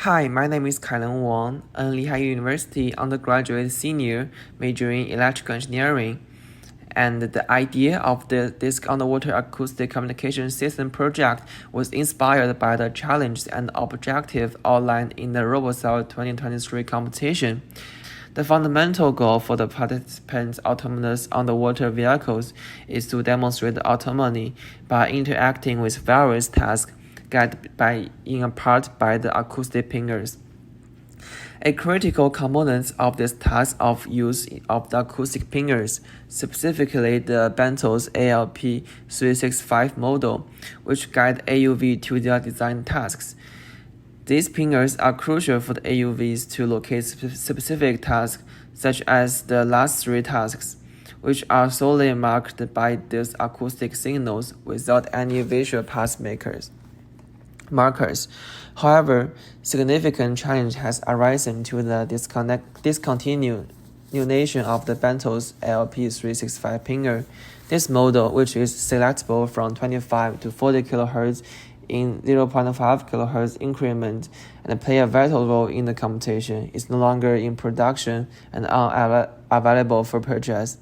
Hi, my name is Kailun Wang, a Lehigh University undergraduate senior majoring in electrical engineering. And the idea of this underwater acoustic communication system project was inspired by the challenges and objective outlined in the RoboCell 2023 competition. The fundamental goal for the participants' autonomous underwater vehicles is to demonstrate autonomy by interacting with various tasks guided in part by the acoustic pingers. A critical component of this task of use of the acoustic pingers, specifically the Bento's ALP365 model, which guide AUV to their design tasks. These pingers are crucial for the AUVs to locate specific tasks, such as the last three tasks, which are solely marked by these acoustic signals without any visual path markers. However, significant challenge has arisen to the discontinuation of the Bento's LP365 pinger. This model, which is selectable from 25 to 40 kHz in 0.5 kHz increment and play a vital role in the competition, is no longer in production and unavailable for purchase.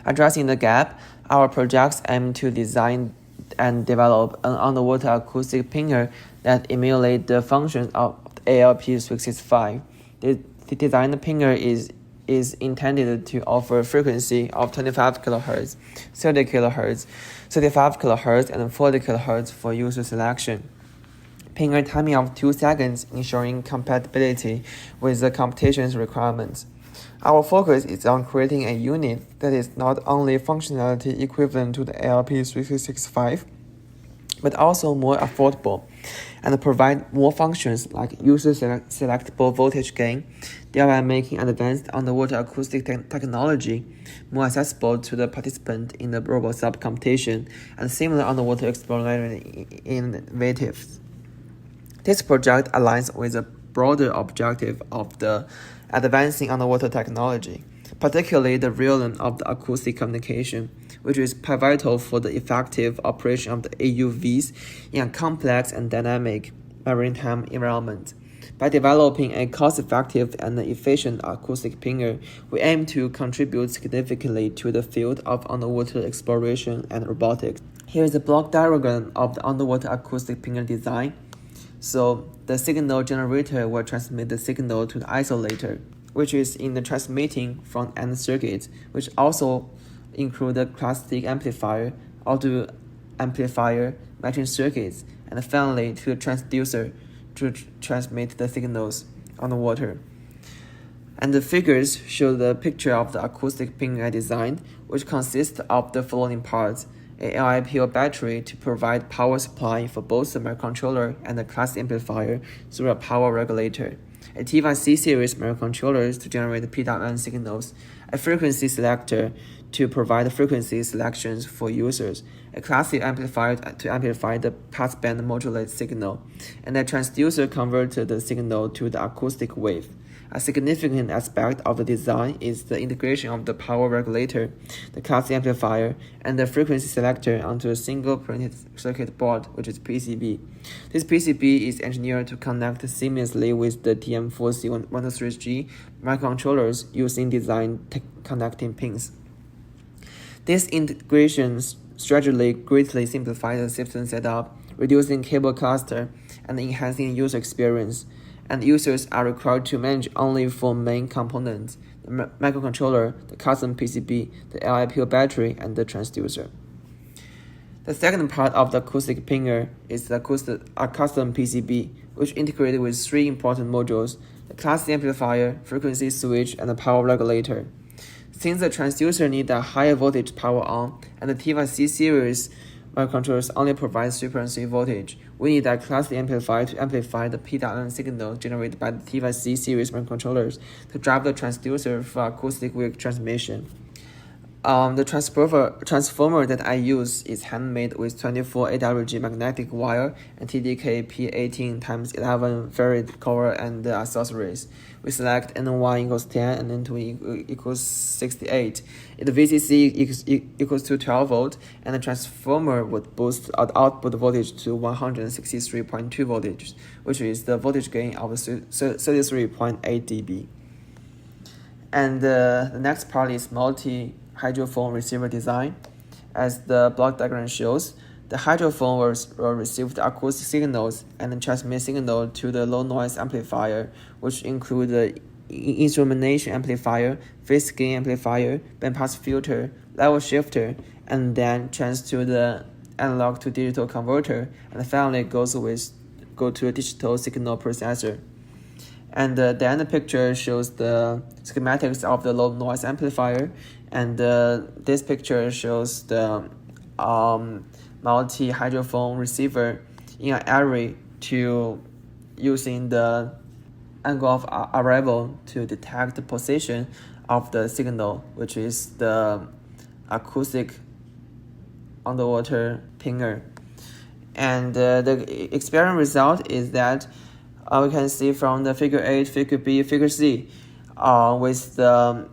Addressing the gap, our projects aim to design and develop an underwater acoustic pinger that emulate the functions of the ALP365. The designed pinger is intended to offer frequency of 25 kHz, 30 kHz, 35 kHz, and 40 kHz for user selection. Pinger timing of 2 seconds, ensuring compatibility with the competition's requirements. Our focus is on creating a unit that is not only functionality equivalent to the ALP365, but also more affordable, and provide more functions like user selectable voltage gain, thereby making advanced underwater acoustic technology more accessible to the participant in the RoboSub competition and similar underwater exploration innovatives. This project aligns with the broader objective of the advancing underwater technology, particularly the realm of the acoustic communication, which is pivotal for the effective operation of the AUVs in a complex and dynamic maritime environment. By developing a cost-effective and efficient acoustic pinger, we aim to contribute significantly to the field of underwater exploration and robotics. Here is a block diagram of the underwater acoustic pinger design. So the signal generator will transmit the signal to the isolator, which is in the transmitting front-end circuit, which also include the classic amplifier, audio amplifier, matching circuits, and finally to the transducer to transmit the signals on the water. And the figures show the picture of the acoustic pinger design, which consists of the following parts: a LiPo battery to provide power supply for both the microcontroller and the class amplifier through a power regulator, a T1C series microcontrollers to generate PWM signals, a frequency selector to provide frequency selections for users, a classic amplifier to amplify the passband modulate signal, and a transducer converted the signal to the acoustic wave. A significant aspect of the design is the integration of the power regulator, the class amplifier, and the frequency selector onto a single printed circuit board, which is PCB. This PCB is engineered to connect seamlessly with the TM4C123G microcontrollers using design connecting pins. This integration strategy greatly simplifies the system setup, reducing cable cluster and enhancing user experience. And users are required to manage only 4 main components: the microcontroller, the custom PCB, the LiPo battery, and the transducer. The second part of the acoustic pinger is the custom PCB, which integrated with 3 important modules: the class amplifier, frequency switch, and the power regulator. Since the transducer needs a higher voltage power on, and the T1C series microcontrollers only provide frequency voltage, we need a class amplifier to amplify the PWM signal generated by the T1C series microcontrollers to drive the transducer for acoustic wave transmission. The transformer that I use is handmade with 24 AWG magnetic wire and TDK P18x11 varied cover and accessories. We select N1 equals 10 and N2 equals 68. If the VCC equals to 12 volt, and the transformer would boost the output voltage to 163.2 voltage, which is the voltage gain of 33.8 dB. And the next part is multi-hydrophone receiver design. As the block diagram shows, the hydrophone will receive the acoustic signals and transmit signal to the low noise amplifier, which include the instrumentation amplifier, phase gain amplifier, bandpass filter, level shifter, and then trans to the analog to digital converter, and finally go to a digital signal processor. And then the picture shows the schematics of the low noise amplifier, and this picture shows the multi-hydrophone receiver in an array to using the angle of arrival to detect the position of the signal, which is the acoustic underwater pinger. And the experiment result is that we can see from the figure 8, figure B, figure C, with the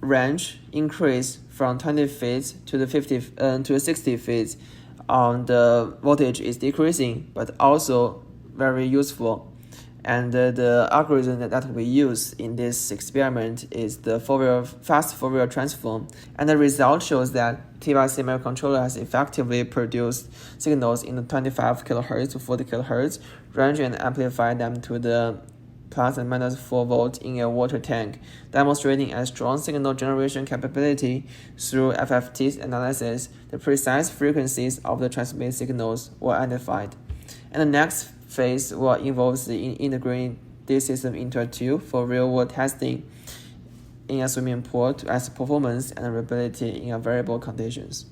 range increase from 20 feet to the 60 feet, the voltage is decreasing, but also very useful. And the algorithm that we use in this experiment is the fast Fourier transform, and the result shows that TYC microcontroller has effectively produced signals in the 25 kHz to 40 kHz range and amplified them to the plus and minus 4 volt in a water tank, demonstrating a strong signal generation capability through FFT analysis. The precise frequencies of the transmitted signals were identified. And the next phase will involve integrating this system into a tube for real-world testing in a swimming pool to assess performance and reliability in variable conditions.